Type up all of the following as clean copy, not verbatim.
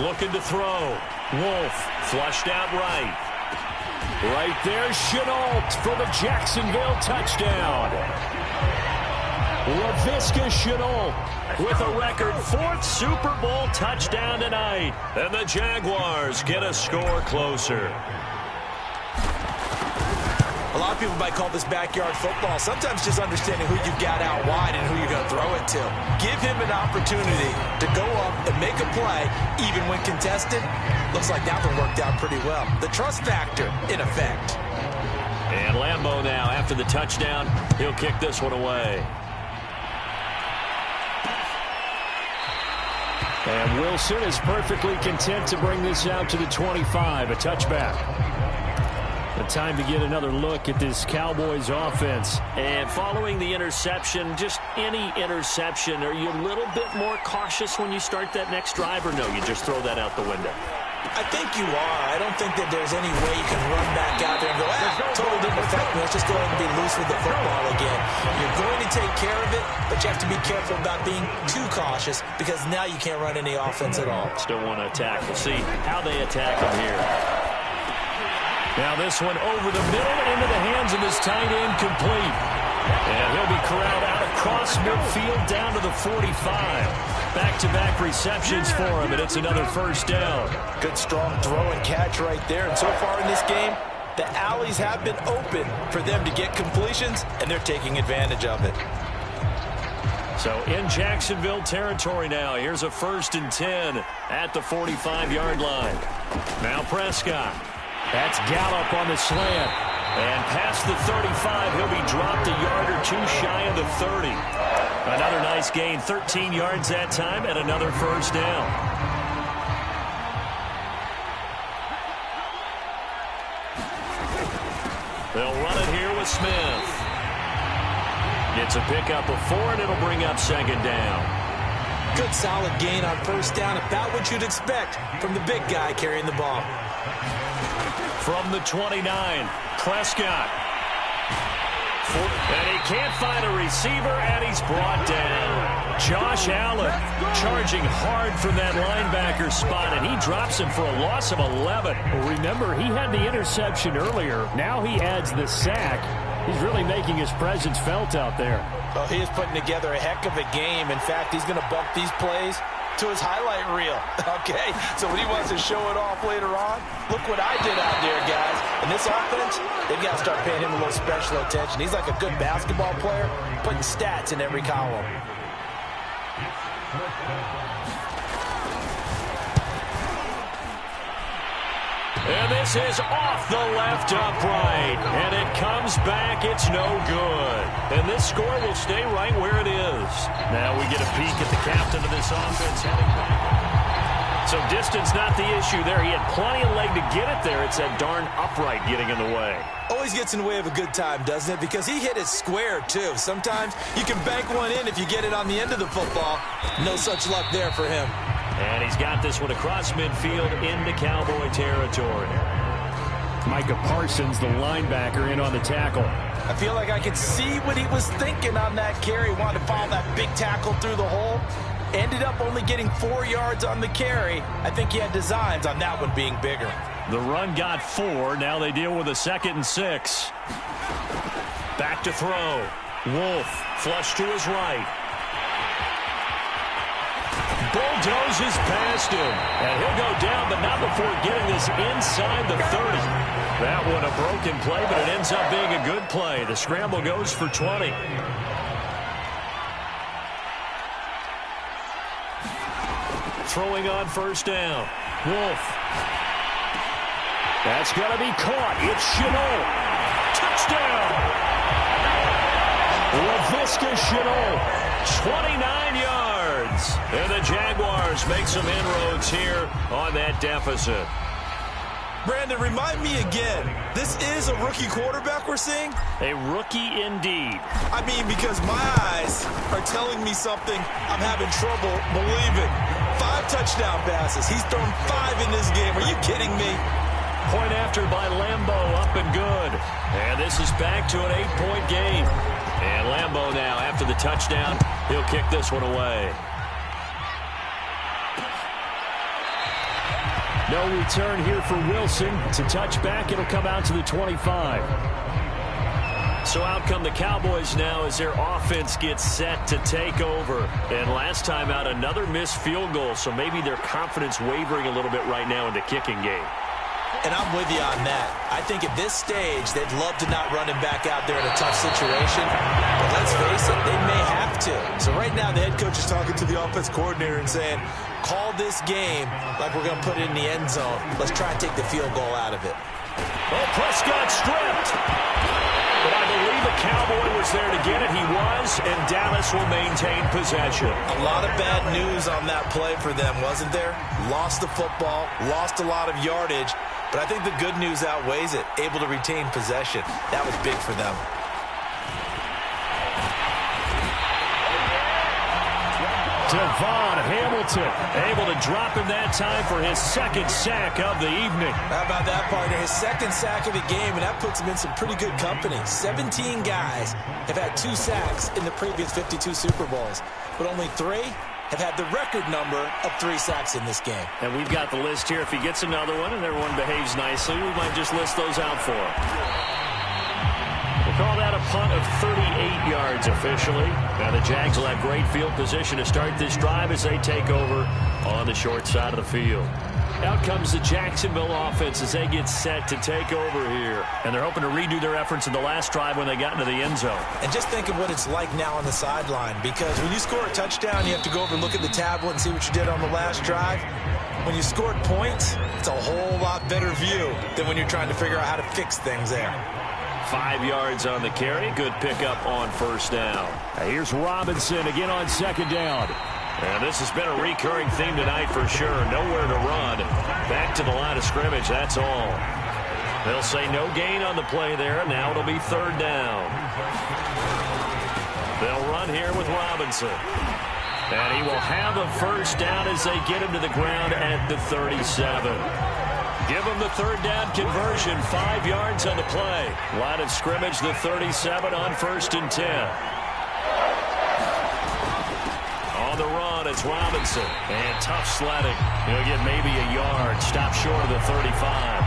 Looking to throw. Wolf flushed out right. Right there, Chenault for the Jacksonville touchdown. LaVisca Chenault with a record 4th Super Bowl touchdown tonight. And the Jaguars get a score closer. A lot of people might call this backyard football. Sometimes just understanding who you got out wide and who you're going to throw it to. Give him an opportunity to go up and make a play, even when contested. Looks like that one worked out pretty well. The trust factor, in effect. And Lambeau now, after the touchdown, he'll kick this one away. And Wilson is perfectly content to bring this out to the 25, a touchback. The time to get another look at this Cowboys offense. And following the interception, just any interception, are you a little bit more cautious when you start that next drive, or no, you just throw that out the window? I think you are. I don't think that there's any way you can run back out there and go, totally didn't affect me. Let's just go ahead and be loose with the football again. You're going to take care of it, but you have to be careful about being too cautious because now you can't run any offense at all. Still want to attack. We'll see how they attack him here. Now this one over the middle and into the hands of his tight end, complete. And he'll be corralled out across midfield down to the 45. Back-to-back receptions for him, and it's another first down. Good, strong throw and catch right there. And so far in this game, the alleys have been open for them to get completions, and they're taking advantage of it. So in Jacksonville territory now. Here's a 1st and 10 at the 45-yard line. Now Prescott. That's Gallup on the slant. And past the 35, he'll be dropped a yard or two shy of the 30. Another nice gain, 13 yards that time, and another first down. They'll run it here with Smith. Gets a pickup of 4, and it'll bring up 2nd down. Good solid gain on 1st down, about what you'd expect from the big guy carrying the ball. From the 29, Prescott. And he can't find a receiver, and he's brought down. Josh Allen charging hard from that linebacker spot, and he drops him for a loss of 11. Well, remember, he had the interception earlier. Now he adds the sack. He's really making his presence felt out there. Well, he is putting together a heck of a game. In fact, he's going to bump these plays to his highlight reel, okay? So when he wants to show it off later on, look what I did out there, guys. And this offense, they've got to start paying him a little special attention. He's like a good basketball player, putting stats in every column. And this is off the left upright. And it comes back. It's no good. And this score will stay right where it is. Now we get a peek at the captain of this offense heading back. So distance not the issue there. He had plenty of leg to get it there. It's that darn upright getting in the way. Always gets in the way of a good time, doesn't it? Because he hit it square, too. Sometimes you can bank one in if you get it on the end of the football. No such luck there for him. And he's got this one across midfield into Cowboy territory. Micah Parsons, the linebacker, in on the tackle. I feel like I could see what he was thinking on that carry. Wanted to follow that big tackle through the hole. Ended up only getting 4 yards on the carry. I think he had designs on that one being bigger. The run got 4. Now they deal with a 2nd and 6. Back to throw. Wolf flush to his right. Bulldozes past him. And he'll go down, but not before getting this inside the 30. That one a broken play, but it ends up being a good play. The scramble goes for 20. Throwing on 1st down. Wolf. That's going to be caught. It's Chenault. Touchdown. LaVisca Chenault. 29 yards. And the Jaguars make some inroads here on that deficit. Brandon, remind me again, this is a rookie quarterback we're seeing? A rookie indeed. I mean, because my eyes are telling me something I'm having trouble believing. 5 touchdown passes. He's thrown 5 in this game. Are you kidding me? Point after by Lambeau, up and good. And this is back to an 8-point game. And Lambeau now, after the touchdown, he'll kick this one away. No return here for Wilson. To touch back, it'll come out to the 25. So out come the Cowboys now as their offense gets set to take over. And last time out, another missed field goal, so maybe their confidence wavering a little bit right now in the kicking game. And I'm with you on that. I think at this stage, they'd love to not run him back out there in a tough situation. But let's face it, they may have to. So right now, the head coach is talking to the offense coordinator and saying, call this game like we're going to put it in the end zone. Let's try and take the field goal out of it. Oh, Prescott stripped. But I believe a Cowboy was there to get it. He was, and Dallas will maintain possession. A lot of bad news on that play for them, wasn't there? Lost the football, lost a lot of yardage, but I think the good news outweighs it. Able to retain possession. That was big for them. Devon Hamilton able to drop him that time for his second sack of the evening. How about that, partner? His second sack of the game, and that puts him in some pretty good company. 17 guys have had 2 sacks in the previous 52 Super Bowls, but only 3 have had the record number of 3 sacks in this game. And we've got the list here. If he gets another one and everyone behaves nicely, we might just list those out for him. We'll call that a punt of 38 yards officially. Now the Jags will have great field position to start this drive as they take over on the short side of the field. Out comes the Jacksonville offense as they get set to take over here. And they're hoping to redo their efforts in the last drive when they got into the end zone. And just think of what it's like now on the sideline, because when you score a touchdown, you have to go over and look at the tablet and see what you did on the last drive. When you scored points, it's a whole lot better view than when you're trying to figure out how to fix things there. 5 yards on the carry. Good pickup on first down. Now here's Robinson again on second down. And this has been a recurring theme tonight for sure. Nowhere to run. Back to the line of scrimmage, that's all. They'll say no gain on the play there. Now it'll be third down. They'll run here with Robinson. And he will have a first down as they get him to the ground at the 37. Give him the third down conversion. 5 yards on the play. Line of scrimmage, the 37 on 1st and 10. On the run, it's Robinson. And tough sledding. He'll get maybe a yard. Stop short of the 35.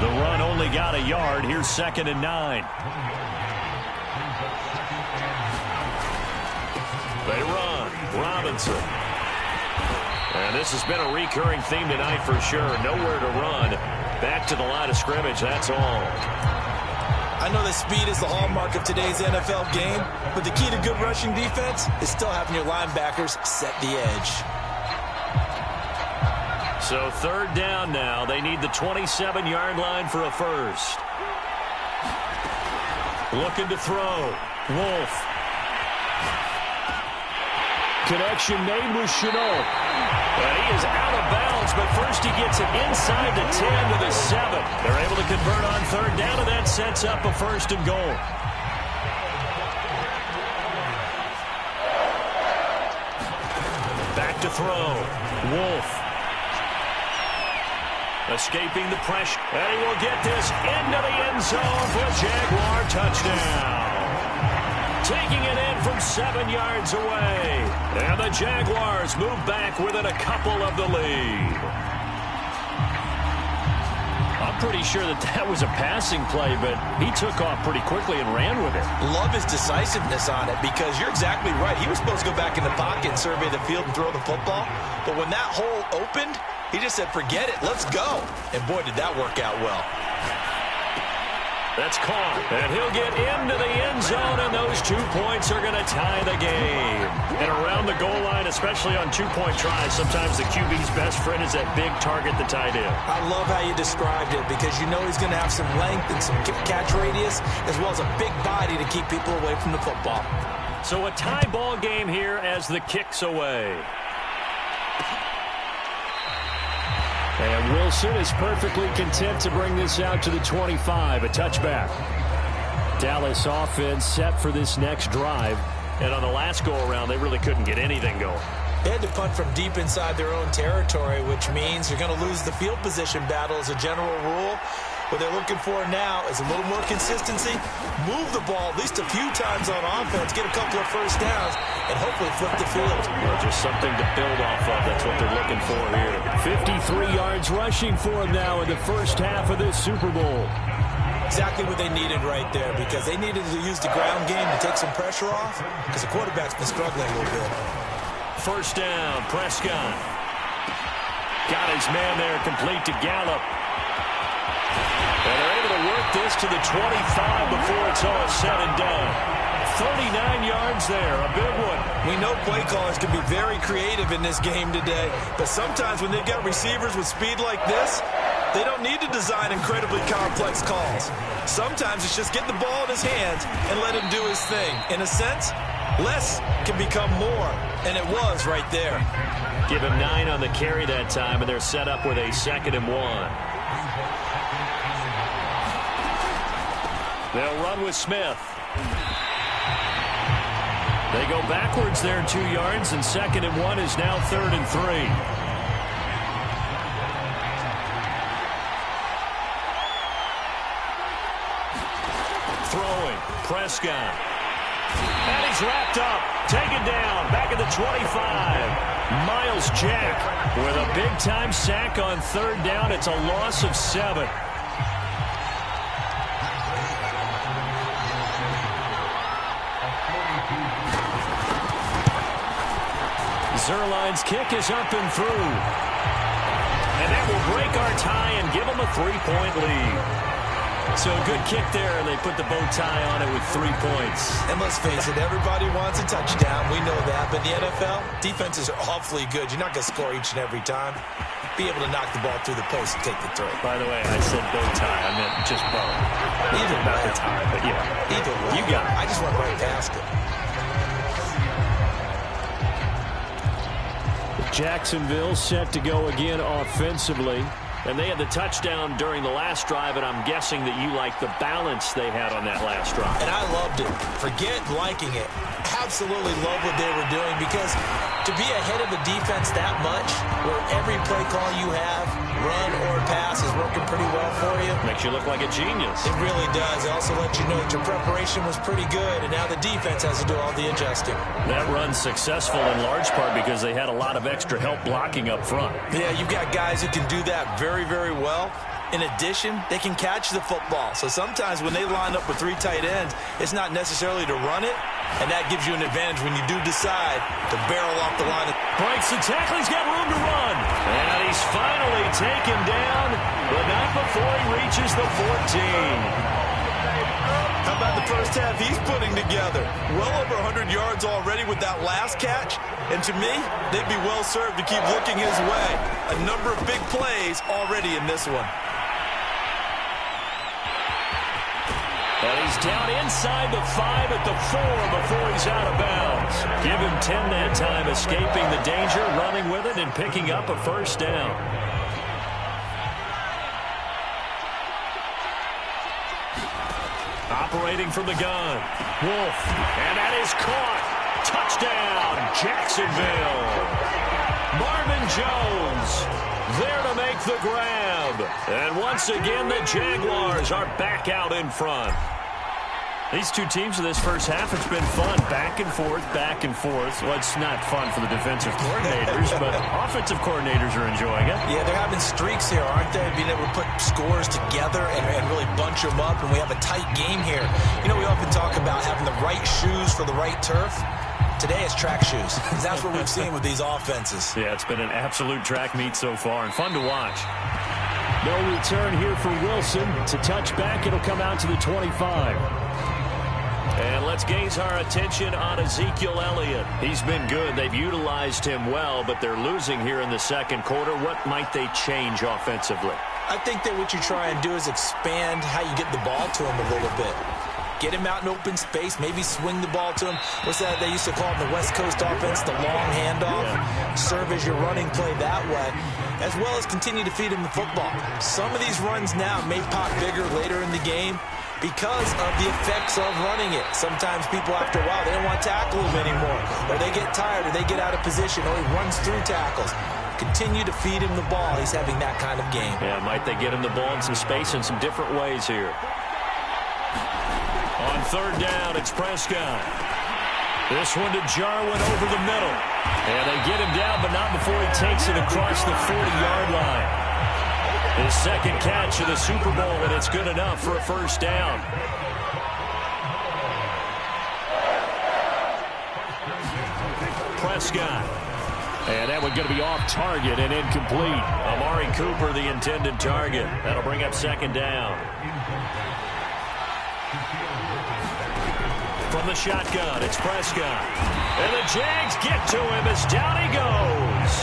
The run only got a yard. Here's 2nd and 9. They run. Robinson. And this has been a recurring theme tonight for sure. Nowhere to run. Back to the line of scrimmage, that's all. I know that speed is the hallmark of today's NFL game, but the key to good rushing defense is still having your linebackers set the edge. So third down now. They need the 27-yard line for a first. Looking to throw. Wolf. Connection made with Chenault. And he is out of bounds, but first he gets it inside the 10 to the 7. They're able to convert on third down, and that sets up a 1st and goal. Back to throw. Wolf. Escaping the pressure. And he will get this into the end zone for a Jaguar touchdown. Taking it in from 7 yards away. And the Jaguars move back within a couple of the lead. I'm pretty sure that was a passing play, but he took off pretty quickly and ran with it. Love his decisiveness on it, because you're exactly right. He was supposed to go back in the pocket and survey the field and throw the football. But when that hole opened, he just said, forget it, let's go. And boy, did that work out well. That's caught. And he'll get into the end zone, and those 2 points are going to tie the game. And around the goal line, especially on two-point tries, sometimes the QB's best friend is that big target, the tight end. I love how you described it, because you know he's going to have some length and some catch radius, as well as a big body to keep people away from the football. So a tie ball game here as the kick's away. And Wilson is perfectly content to bring this out to the 25, a touchback. Dallas offense set for this next drive. And on the last go-around, they really couldn't get anything going. They had to punt from deep inside their own territory, which means you're going to lose the field position battle as a general rule. What they're looking for now is a little more consistency, move the ball at least a few times on offense, get a couple of first downs, and hopefully flip the field. Well, just something to build off of. That's what they're looking for here. 53 yards rushing for him now in the first half of this Super Bowl. Exactly what they needed right there, because they needed to use the ground game to take some pressure off, because the quarterback's been struggling a little bit. First down, Prescott. Got his man there, complete to Gallup. And they're able to work this to the 25 before it's all said and done. 39 yards there, a big one. We know play callers can be very creative in this game today, but sometimes when they've got receivers with speed like this, they don't need to design incredibly complex calls. Sometimes it's just get the ball in his hands and let him do his thing. In a sense, less can become more, and it was right there. Give him 9 on the carry that time, and they're set up with a 2nd and 1. They'll run with Smith. They go backwards there 2 yards, and 2nd and 1 is now 3rd and 3. Throwing, Prescott. And he's wrapped up, taken down, back at the 25. Miles Jack with a big-time sack on 3rd down. It's a loss of 7. Zerline's kick is up and through. And that will break our tie and give them a 3-point lead. So a good kick there, and they put the bow tie on it with 3 points. And let's face it, everybody wants a touchdown. We know that. But in the NFL, defenses are awfully good. You're not going to score each and every time. Be able to knock the ball through the post and take the throw. By the way, I said bow tie. I meant just bow. Either about way. the tie, but yeah. Either way. You got it. I just went right past it. Jacksonville set to go again offensively. And they had the touchdown during the last drive, and I'm guessing that you like the balance they had on that last drive. And I loved it. Forget liking it. Absolutely love what they were doing, because to be ahead of a defense that much, where every play call you have, run or pass, is working pretty well for you. Makes you look like a genius. It really does. It also lets you know that your preparation was pretty good, and now the defense has to do all the adjusting. That run's successful in large part because they had a lot of extra help blocking up front. Yeah, you've got guys who can do that very, very well. In addition, they can catch the football. So sometimes when they line up with 3 tight ends, it's not necessarily to run it, and that gives you an advantage when you do decide to barrel off the line. Breaks the tackle. He's got room to run. And he's finally taken down, but not before he reaches the 14. How about the first half he's putting together? Well over 100 yards already with that last catch. And to me, they'd be well served to keep looking his way. A number of big plays already in this one. And he's down inside the 5 at the 4 before he's out of bounds. Give him 10 that time, escaping the danger, running with it, and picking up a first down. Operating from the gun. Wolf. And that is caught. Touchdown, Jacksonville. Marvin Jones there to make the grab. And once again, the Jaguars are back out in front. These two teams in this first half, it's been fun. Back and forth, back and forth. Well, it's not fun for the defensive coordinators, but offensive coordinators are enjoying it. Yeah, they're having streaks here, aren't they? Being able to put scores together and really bunch them up, and we have a tight game here. You know, we often talk about having the right shoes for the right turf. Today it's track shoes. That's what we've seen with these offenses. Yeah, it's been an absolute track meet so far, and fun to watch. No return here for Wilson. To touch back, it'll come out to the 25. And let's gaze our attention on Ezekiel Elliott. He's been good. They've utilized him well, but they're losing here in the second quarter. What might they change offensively? I think that what you try and do is expand how you get the ball to him a little bit. Get him out in open space, maybe swing the ball to him. What's that they used to call in the West Coast offense, the long handoff? Yeah. Serve as your running play that way, as well as continue to feed him the football. Some of these runs now may pop bigger later in the game because of the effects of running it. Sometimes people, after a while, they don't want to tackle him anymore, or they get tired, or they get out of position, or he runs through tackles. Continue to feed him the ball. He's having that kind of game. Yeah, might they get him the ball in some space in some different ways here. On third down, it's Prescott. This one to Jarwin over the middle. And they get him down, but not before he takes it across the 40-yard line. His second catch of the Super Bowl, and it's good enough for a first down. Prescott. And that one going to be off target and incomplete. Amari Cooper, the intended target. That'll bring up second down. From the shotgun, it's Prescott. And the Jags get to him as down he goes.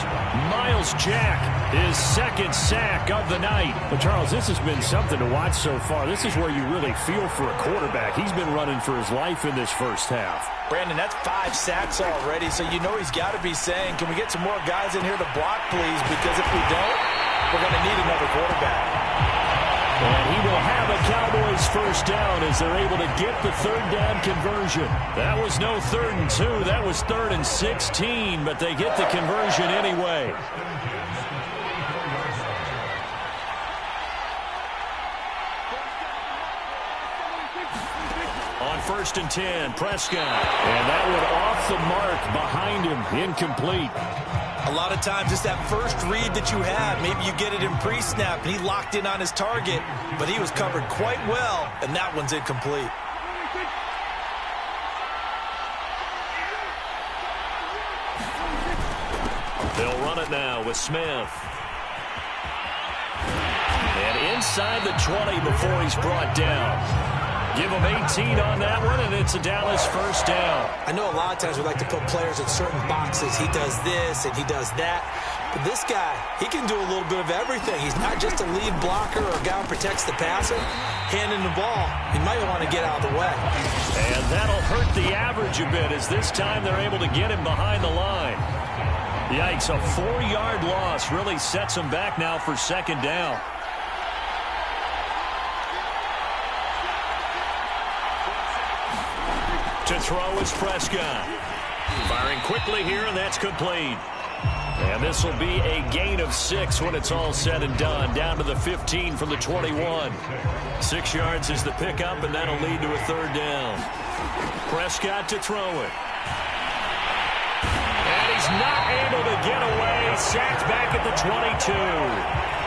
Miles Jack, his second sack of the night. But, Charles, this has been something to watch so far. This is where you really feel for a quarterback. He's been running for his life in this first half. Brandon, that's 5 sacks already, so you know he's got to be saying, can we get some more guys in here to block, please? Because if we don't, we're going to need another quarterback. And he will have a Cowboys first down as they're able to get the third down conversion. That was no 3rd and 2. That was 3rd and 16, but they get the conversion anyway. On 1st and 10, Prescott. And that one off the mark behind him, incomplete. A lot of times it's that first read that you have. Maybe you get it in pre-snap, and he locked in on his target, but he was covered quite well, and that one's incomplete. They'll run it now with Smith. And inside the 20 before he's brought down. Give him 18 on that one, and it's a Dallas first down. I know a lot of times we like to put players in certain boxes. He does this and he does that. But this guy, he can do a little bit of everything. He's not just a lead blocker or a guy who protects the passer. Handing the ball, he might want to get out of the way. And that'll hurt the average a bit as this time they're able to get him behind the line. Yikes, a 4-yard loss really sets him back now for second down. To throw is Prescott. Firing quickly here, and that's complete. And this will be a gain of 6 when it's all said and done. Down to the 15 from the 21. 6 yards is the pickup, and that'll lead to a third down. Prescott to throw it. And he's not able to get away. Sacked back at the 22.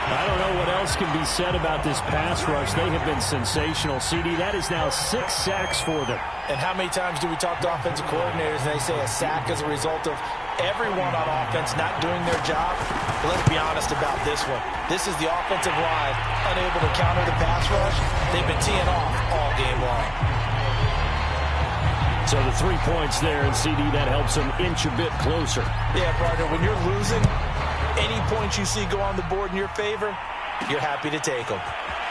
I don't know what else can be said about this pass rush. They have been sensational. CD, that is now 6 sacks for them. And how many times do we talk to offensive coordinators and they say a sack is a result of everyone on offense not doing their job? But let's be honest about this one. This is the offensive line unable to counter the pass rush. They've been teeing off all game long. So the 3 points there, and CD, that helps them inch a bit closer. Yeah, partner, when you're losing, any points you see go on the board in your favor, you're happy to take them.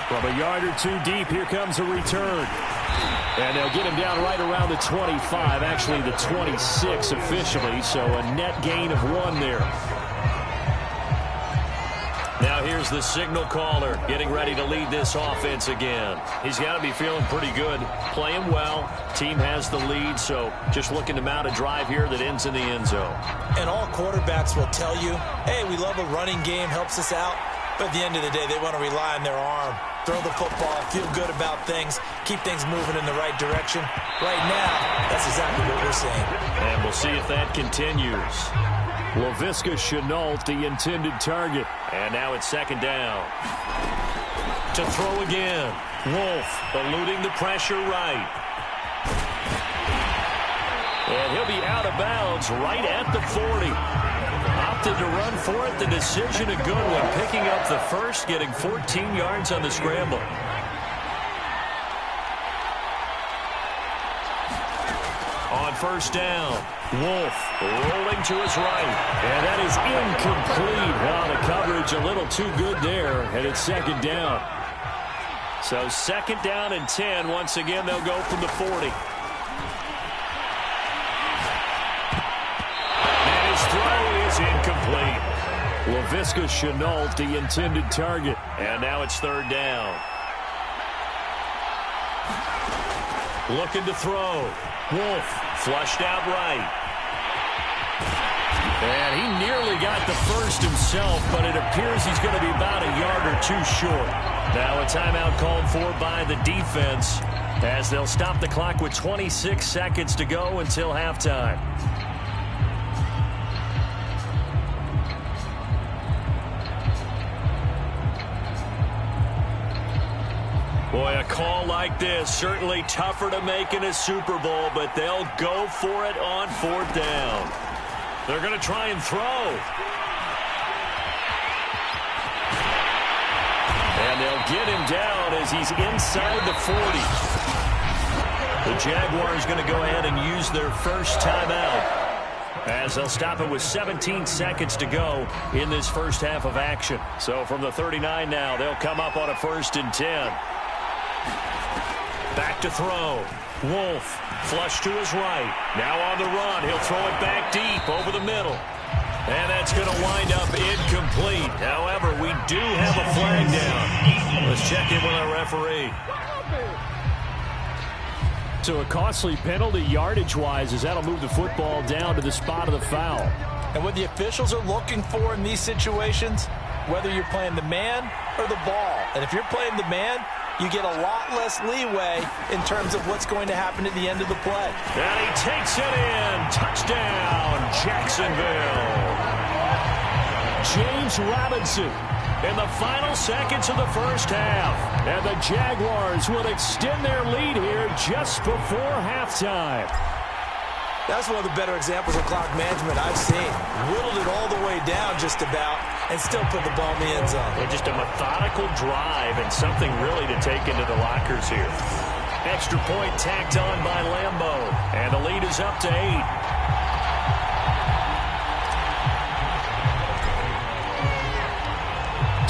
From a yard or 2 deep, here comes a return. And they'll get him down right around the 25, actually the 26 officially, so a net gain of 1 there. Now here's the signal caller getting ready to lead this offense again. He's got to be feeling pretty good, playing well. Team has the lead, so just looking to mount a drive here that ends in the end zone. And all quarterbacks will tell you, hey, we love a running game, helps us out. But at the end of the day, they want to rely on their arm. Throw the football, feel good about things, keep things moving in the right direction. Right now, that's exactly what we're seeing. And we'll see if that continues. Laviska Shenault, the intended target. And now it's second down. To throw again. Wolf eluding the pressure right. And he'll be out of bounds right at the 40. Opted to run for it. The decision a good one. Picking up the first, getting 14 yards on the scramble. On first down, Wolf rolling to his right. And that is incomplete. Well, the coverage a little too good there, and it's second down. So second down and 10. Once again, they'll go from the 40. And his throw is incomplete. Laviska Shenault, the intended target. And now it's third down. Looking to throw. Wolf flushed out right. And he nearly got the first himself, but it appears he's going to be about a yard or two short. Now a timeout called for by the defense as they'll stop the clock with 26 seconds to go until halftime. Boy, a call like this, certainly tougher to make in a Super Bowl, but they'll go for it on fourth down. They're going to try and throw. And they'll get him down as he's inside the 40. The Jaguars going to go ahead and use their first timeout as they'll stop it with 17 seconds to go in this first half of action. So from the 39 now, they'll come up on a 1st and 10. Back to throw. Wolf, flush to his right. Now on the run. He'll throw it back deep over the middle. And that's going to wind up incomplete. However, we do have a flag down. Let's check in with our referee. So a costly penalty yardage-wise as that'll move the football down to the spot of the foul. And what the officials are looking for in these situations, whether you're playing the man or the ball. And if you're playing the man, you get a lot less leeway in terms of what's going to happen at the end of the play. And he takes it in. Touchdown, Jacksonville. James Robinson in the final seconds of the first half. And the Jaguars will extend their lead here just before halftime. That's one of the better examples of clock management I've seen. Whittled it all the way down just about and still put the ball in the end zone. Yeah, just a methodical drive and something really to take into the lockers here. Extra point tacked on by Lambeau. And the lead is up to 8.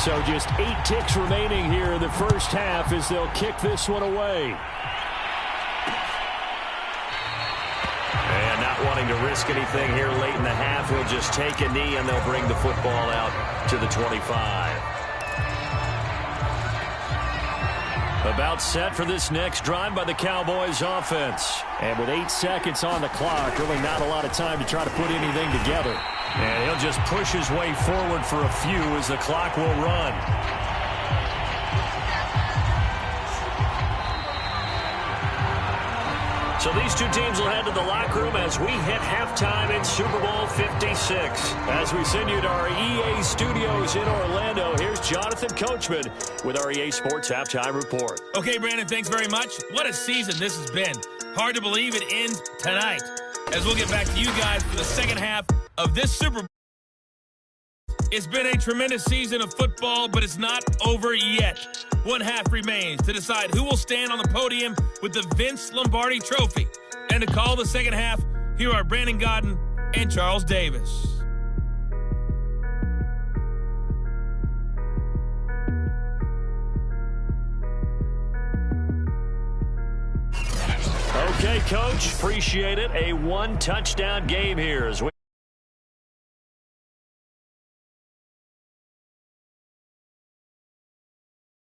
So just 8 ticks remaining here in the first half as they'll kick this one away. And not wanting to risk anything here late in the half, he'll just take a knee and they'll bring the football out to the 25. About set for this next drive by the Cowboys offense. And with 8 seconds on the clock, really not a lot of time to try to put anything together. And he'll just push his way forward for a few as the clock will run. So these two teams will head to the locker room as we hit halftime in Super Bowl 56. As we send you to our EA studios in Orlando, here's Jonathan Coachman with our EA Sports Halftime Report. Okay, Brandon, thanks very much. What a season this has been. Hard to believe it ends tonight. As we'll get back to you guys for the second half of this Super Bowl. It's been a tremendous season of football, but it's not over yet. One half remains to decide who will stand on the podium with the Vince Lombardi Trophy. And to call the second half, here are Brandon Godden and Charles Davis. Okay, Coach, appreciate it. A one-touchdown game here as we